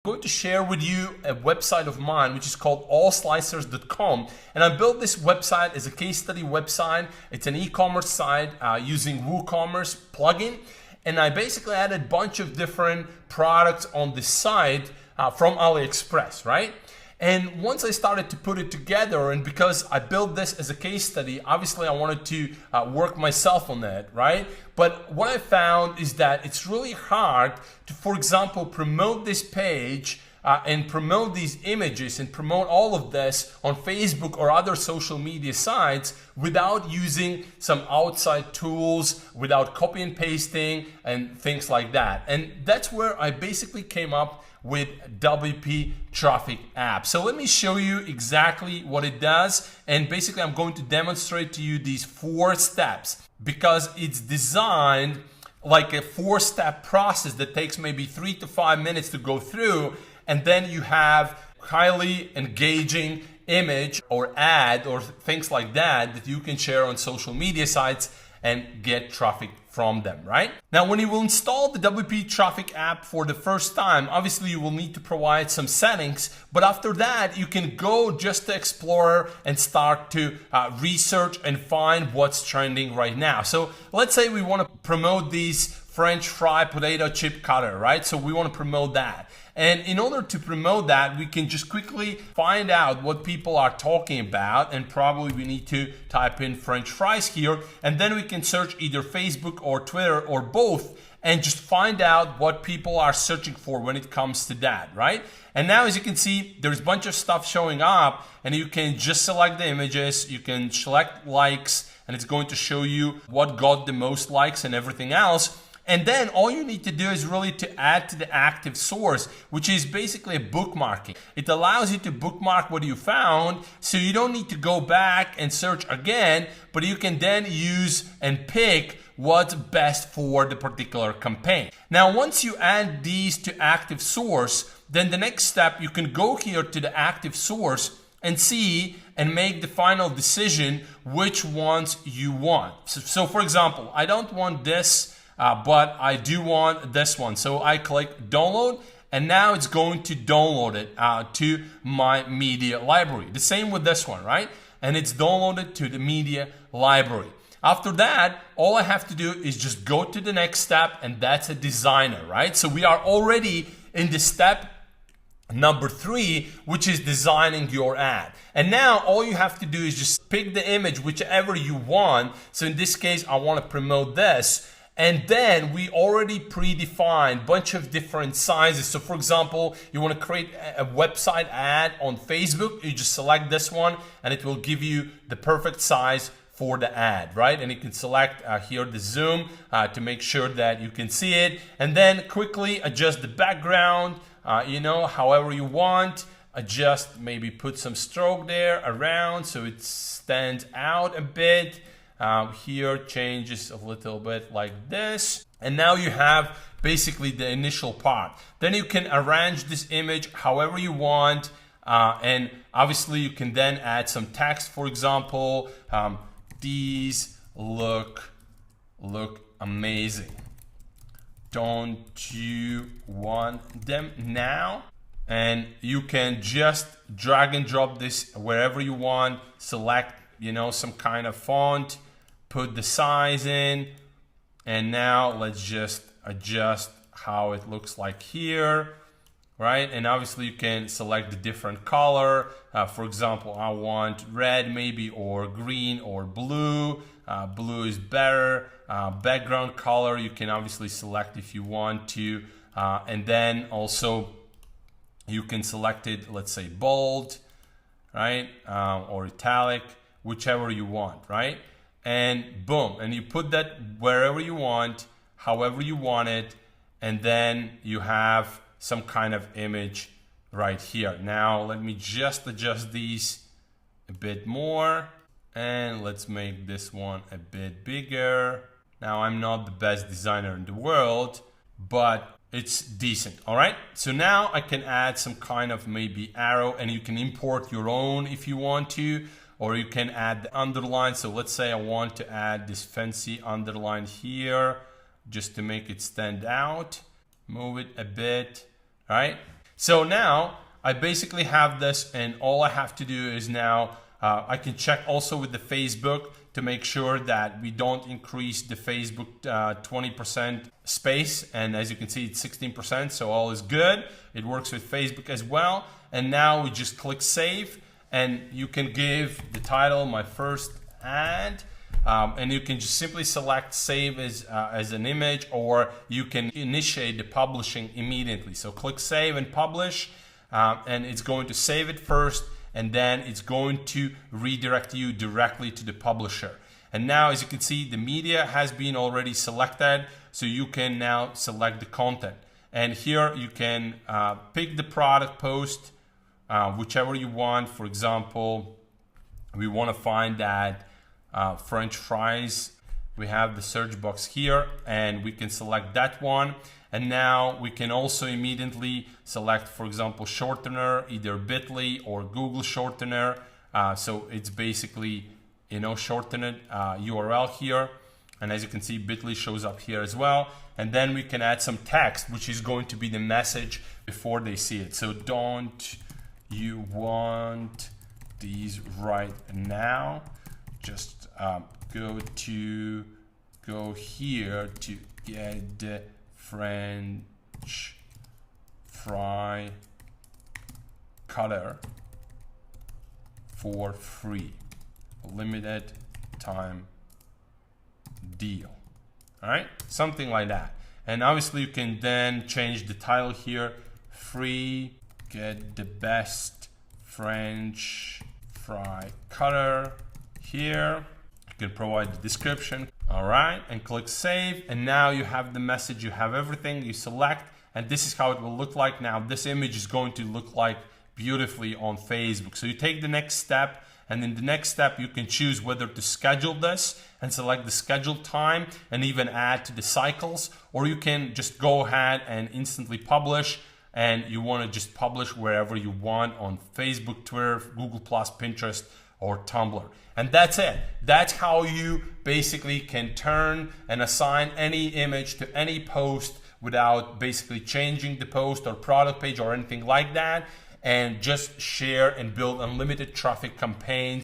I'm going to share with you a website of mine which is called allslicers.com, and I built this website as a case study website. It's an e-commerce site using WooCommerce plugin, and I basically added a bunch of different products on this site from AliExpress, right? And once I started to put it together, and because I built this as a case study, obviously I wanted to work myself on that, right? But what I found is that it's really hard to, for example, promote this page and promote these images and promote all of this on Facebook or other social media sites without using some outside tools, without copy and pasting and things like that. And that's where I basically came up with WP Traffic app. So let me show you exactly what it does, and basically I'm going to demonstrate to you these 4 steps because it's designed like a 4-step process that takes maybe 3 to 5 minutes to go through, and then you have highly engaging image or ad or things like that that you can share on social media sites and get traffic from them, right? Now, when you will install the WP Traffic app for the first time, obviously you will need to provide some settings, but after that you can go just to Explorer and start to research and find what's trending right now. So let's say we want to promote these French fry potato chip cutter, right? So we want to promote that. And in order to promote that, we can just quickly find out what people are talking about, and probably we need to type in French fries here, and then we can search either Facebook or Twitter or both and just find out what people are searching for when it comes to that, right? And now, as you can see, there's a bunch of stuff showing up, and you can just select the images, you can select likes, and it's going to show you what got the most likes and everything else. And then all you need to do is really to add to the active source, which is basically a bookmarking. It allows you to bookmark what you found, so you don't need to go back and search again, but you can then use and pick what's best for the particular campaign. Now, once you add these to active source, then the next step, you can go here to the active source and see and make the final decision which ones you want. So for example, I don't want this, but I do want this one. So I click download, and now it's going to download it to my media library. The same with this one, right? And it's downloaded to the media library. After that, all I have to do is just go to the next step, and that's a designer, right? So we are already in the step number 3, which is designing your ad. And now all you have to do is just pick the image, whichever you want. So in this case, I want to promote this. And then we already predefined a bunch of different sizes. So for example, you want to create a website ad on Facebook, you just select this one and it will give you the perfect size for the ad, right? And you can select here the zoom to make sure that you can see it. And then quickly adjust the background, however you want. Adjust, maybe put some stroke there around so it stands out a bit. Here changes a little bit like this, and now you have basically the initial part. Then you can arrange this image however you want, and obviously you can then add some text. For example, these look amazing. Don't you want them now? And you can just drag and drop this wherever you want. Select, some kind of font. Put the size in, and now let's just adjust how it looks like here, right? And obviously you can select the different color. For example, I want red maybe, or green, or blue. Blue is better. Background color, you can obviously select if you want to. And then also you can select it, let's say bold, right? Or italic, whichever you want, right? And boom, and you put that wherever you want, however you want it, and then you have some kind of image right here. Now let me just adjust these a bit more, and let's make this one a bit bigger. Now, I'm not the best designer in the world, but it's decent. All right, so now I can add some kind of maybe arrow, and you can import your own if you want to. Or you can add the underline. So let's say I want to add this fancy underline here just to make it stand out. Move it a bit, right? So now I basically have this, and all I have to do is now I can check also with the Facebook to make sure that we don't increase the Facebook 20% space. And as you can see, it's 16%, so all is good. It works with Facebook as well. And now we just click save, and you can give the title my first ad. And you can just simply select save as an image, or you can initiate the publishing immediately. So click save and publish, and it's going to save it first, and then it's going to redirect you directly to the publisher. And now, as you can see, the media has been already selected, so you can now select the content. And here you can pick the product post, whichever you want. For example, we want to find that French fries. We have the search box here, and we can select that one. And now we can also immediately select, for example, shortener, either Bitly or Google shortener. So it's basically, shortened URL here. And as you can see, Bitly shows up here as well. And then we can add some text, which is going to be the message before they see it. So don't you want these right now? Just go here to get the French fry cutter for free, limited time deal. All right, something like that. And obviously you can then change the title here, free, get the best French fry cutter here. You can provide the description. All right, and click save, and now you have the message, you have everything, you select, and this is how it will look like. Now this image is going to look like beautifully on Facebook. So you take the next step, and in the next step you can choose whether to schedule this and select the scheduled time and even add to the cycles, or you can just go ahead and instantly publish, and you want to just publish wherever you want on Facebook, Twitter, Google+, Pinterest, or Tumblr. And that's it. That's how you basically can turn and assign any image to any post without basically changing the post or product page or anything like that, and just share and build unlimited traffic campaigns